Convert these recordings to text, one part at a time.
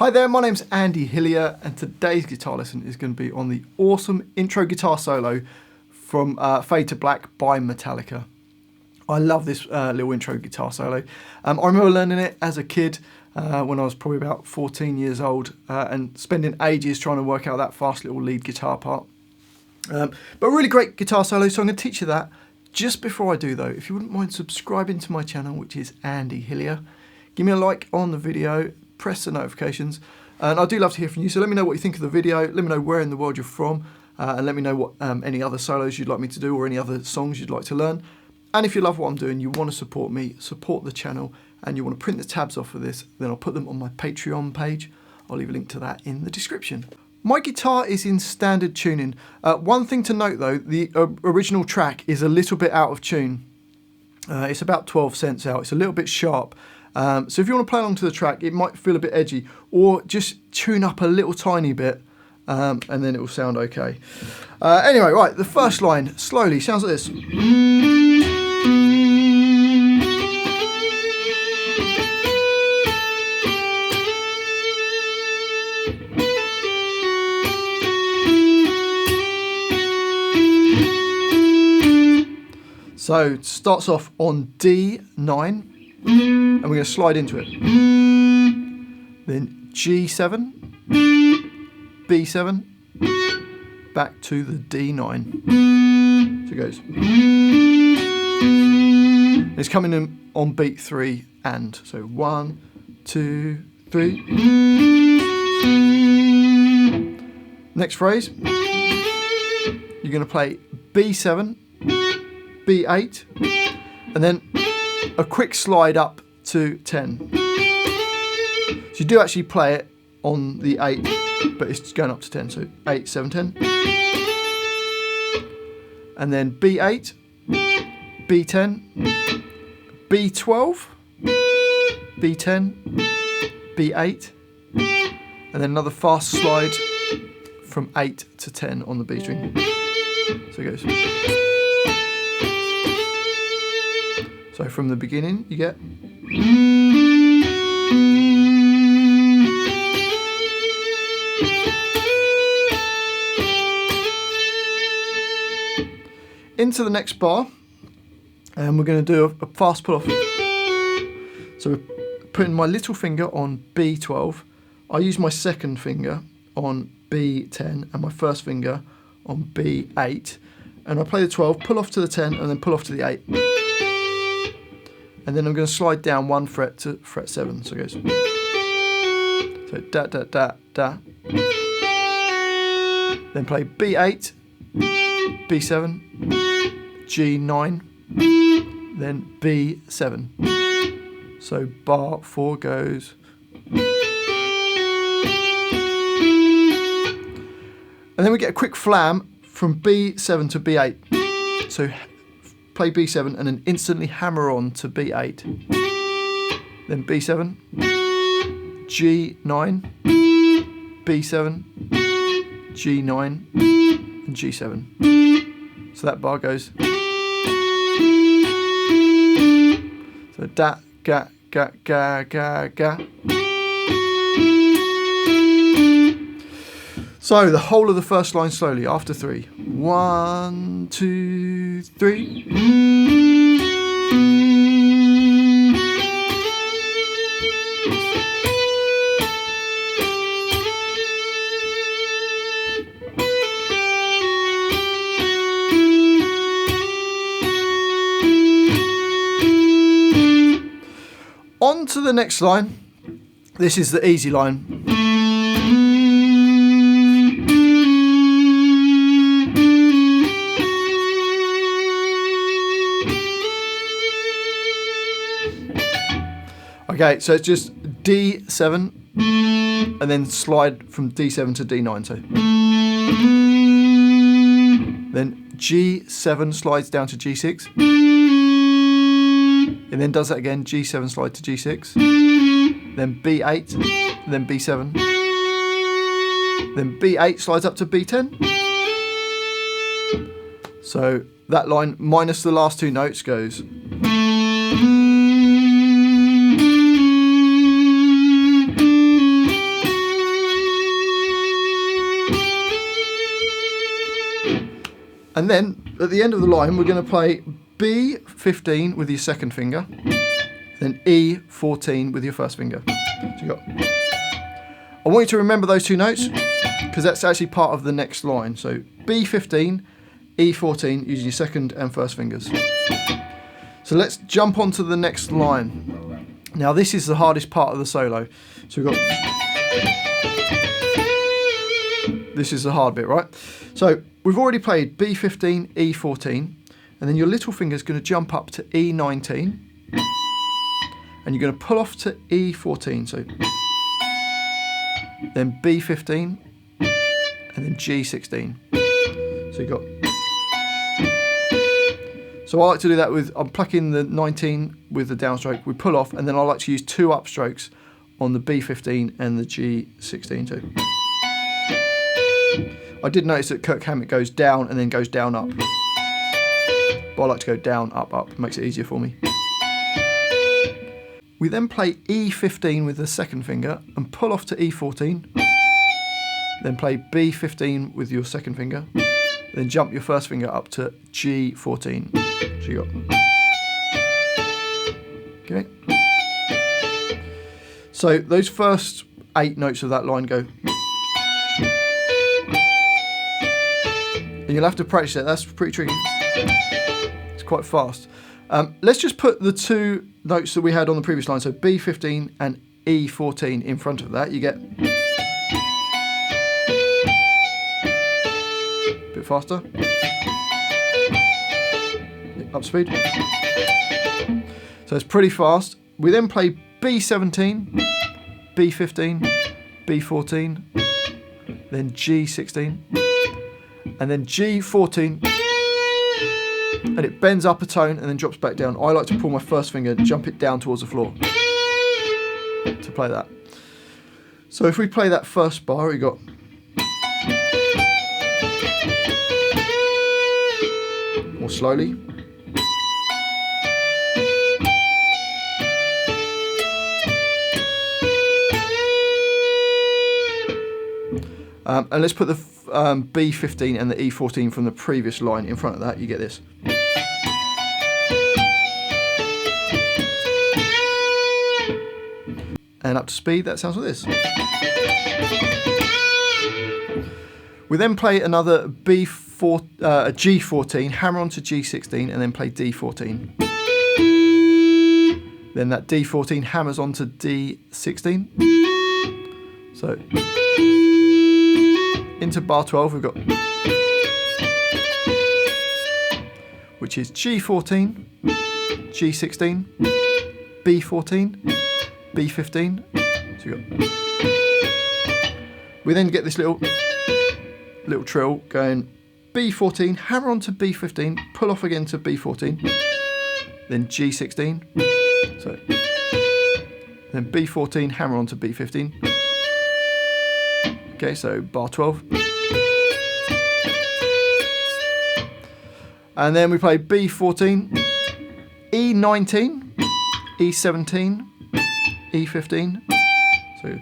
Hi there, my name's Andy Hillier, and today's guitar lesson is going to be on the awesome intro guitar solo from Fade to Black by Metallica. I love this little intro guitar solo. I remember learning it as a kid when I was probably about 14 years old and spending ages trying to work out that fast little lead guitar part. But a really great guitar solo, so I'm going to teach you that. Just before I do though, if you wouldn't mind subscribing to my channel, which is Andy Hillier, give me a like on the video, press the notifications, and I do love to hear from you, so let me know what you think of the video, let me know where in the world you're from, and let me know what any other solos you'd like me to do or any other songs you'd like to learn. And if you love what I'm doing, you want to support me, support the channel, and you want to print the tabs off of this, then I'll put them on my Patreon page. I'll leave a link to that in the description. My guitar is in standard tuning. One thing to note though, the original track is a little bit out of tune. It's about 12 cents out, it's a little bit sharp. So if you want to play along to the track, it might feel a bit edgy, or just tune up a little tiny bit, and then it will sound okay. Anyway, right, the first line, slowly, sounds like this. So it starts off on D9. And we're going to slide into it. Then G7, B7, back to the D9. So it goes. It's coming in on beat 3 and. So 1, 2, 3. Next phrase. You're going to play B7, B8, and then a quick slide up to 10. So you do actually play it on the 8, but it's going up to 10. So 8, 7, 10. And then B8, B10, B12, B10, B8, and then another fast slide from 8 to 10 on the B string. So it goes. So from the beginning, you get. Into the next bar, and we're going to do a fast pull off. So we're putting my little finger on B12. I use my second finger on B10 and my first finger on B8. And I play the 12, pull off to the 10, and then pull off to the 8. And then I'm going to slide down 1 fret to fret 7, so it goes. So da da da da. Then play B8, B7, G9, then B7. So bar 4 goes. And then we get a quick flam from B7 to B8. So play B7 and then instantly hammer on to B8. Then B7, G9, B7, G9, and G7. So that bar goes. So da, ga, ga, ga, ga, ga. So the whole of the first line slowly after 3. 1, 2, 3. On to the next line. This is the easy line. Okay, so it's just D7 and then slide from D7 to D9. So then G7 slides down to G6. And then does that again, G7 slide to G6. Then B8, then B7. Then B8 slides up to B10. So that line minus the last 2 notes goes. And then at the end of the line, we're going to play B15 with your second finger, then E14 with your first finger. So you got. I want you to remember those two notes because that's actually part of the next line. So B15, E14 using your second and first fingers. So let's jump on to the next line. Now this is the hardest part of the solo. So we've got. This is the hard bit, right? So we've already played B15, E14, and then your little finger is going to jump up to E19, and you're going to pull off to E14. So then B15, and then G16. So you've got. So I like to do that with, I'm plucking the 19 with the downstroke, we pull off, and then I like to use 2 upstrokes on the B15 and the G16 too. I did notice that Kirk Hammett goes down and then goes down up. But I like to go down, up, up. It makes it easier for me. We then play E15 with the second finger and pull off to E14. Then play B15 with your second finger. Then jump your first finger up to G14. So you got. Okay. So those first 8 notes of that line go. And you'll have to practice that. That's pretty tricky. It's quite fast. Let's just put the 2 notes that we had on the previous line, so B15 and E14 in front of that. You get a bit faster. Up speed. So it's pretty fast. We then play B17, B15, B14, then G16, and then G14, and it bends up a tone and then drops back down. I like to pull my first finger and jump it down towards the floor to play that. So if we play that first bar, we got. More slowly. And let's put the B15 and the E14 from the previous line in front of that. You get this. And up to speed, that sounds like this. We then play another G14, hammer onto G16, and then play D14. Then that D14 hammers onto D16. So into bar 12 we've got, which is G14, G16, B14, B15. So you got. We then get this little trill going B14, hammer onto B15, pull off again to B14, then G16. So then B14, hammer onto B15. Okay, so bar 12. And then we play B14, E19, E17, E15. So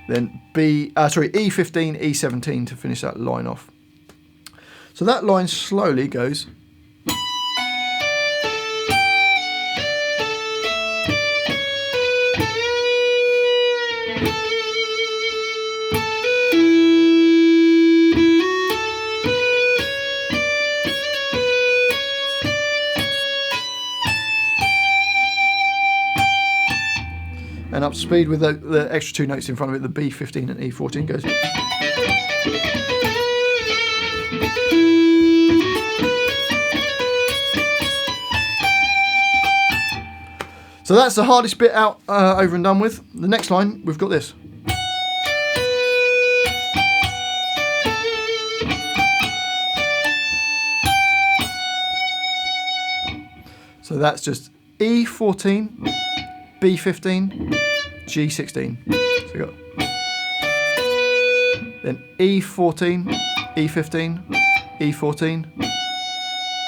then E15, E17 to finish that line off. So that line slowly goes. And up to speed with the extra 2 notes in front of it, the B15 and E14 goes. So that's the hardest bit out, over and done with. The next line, we've got this. So that's just E14, B15, G16. So we got then E14, E15, E14,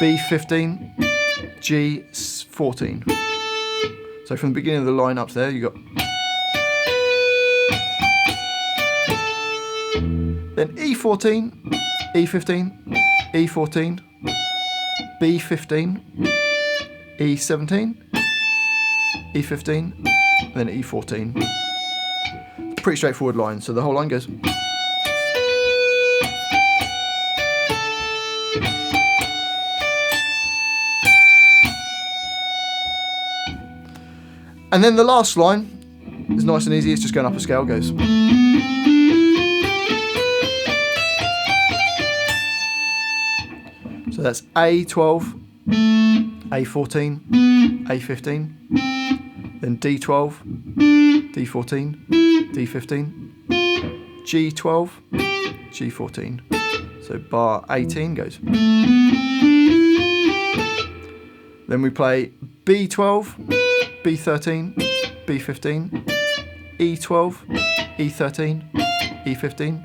B15, G14. So from the beginning of the line up to there, you got. then E14, E15, E14, B15, E17, E15, then E14. Pretty straightforward line, so the whole line goes. And then the last line is nice and easy, it's just going up a scale, goes. So that's A12, A14, A15, then D12, D14, D15, G12, G14. So bar 18 goes. Then we play B12, B13, B15, E12, E13, E15.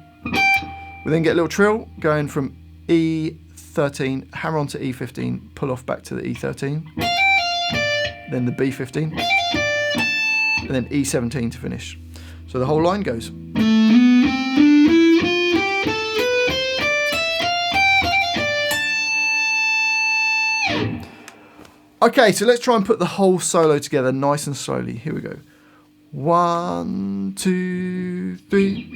We then get a little trill going from E13, hammer onto E15, pull off back to the E13, then the B15, and then E17 to finish. So the whole line goes. Okay, so let's try and put the whole solo together nice and slowly. Here we go. 1, 2, 3.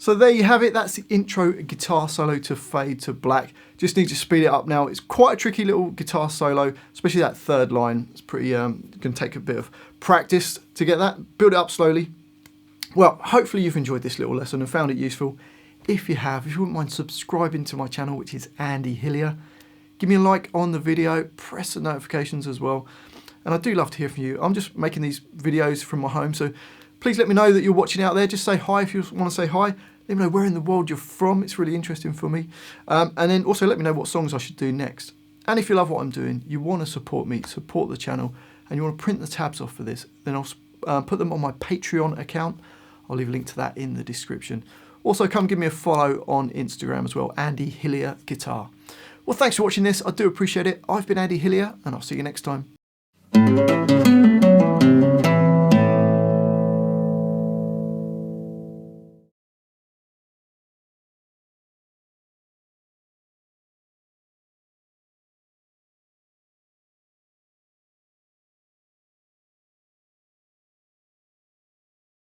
So there you have it, that's the intro guitar solo to Fade to Black. Just need to speed it up now. It's quite a tricky little guitar solo, especially that third line. It's pretty, can take a bit of practice to get that. Build it up slowly. Well, hopefully you've enjoyed this little lesson and found it useful. If you have, if you wouldn't mind subscribing to my channel, which is Andy Hillier. Give me a like on the video, press the notifications as well. And I do love to hear from you. I'm just making these videos from my home, so please let me know that you're watching out there. Just say hi if you want to say hi. Let me know where in the world you're from. It's really interesting for me. And then also let me know what songs I should do next. And if you love what I'm doing, you want to support me, support the channel, and you want to print the tabs off for this, then I'll put them on my Patreon account. I'll leave a link to that in the description. Also, come give me a follow on Instagram as well, Andy Hillier Guitar. Well, thanks for watching this. I do appreciate it. I've been Andy Hillier, and I'll see you next time.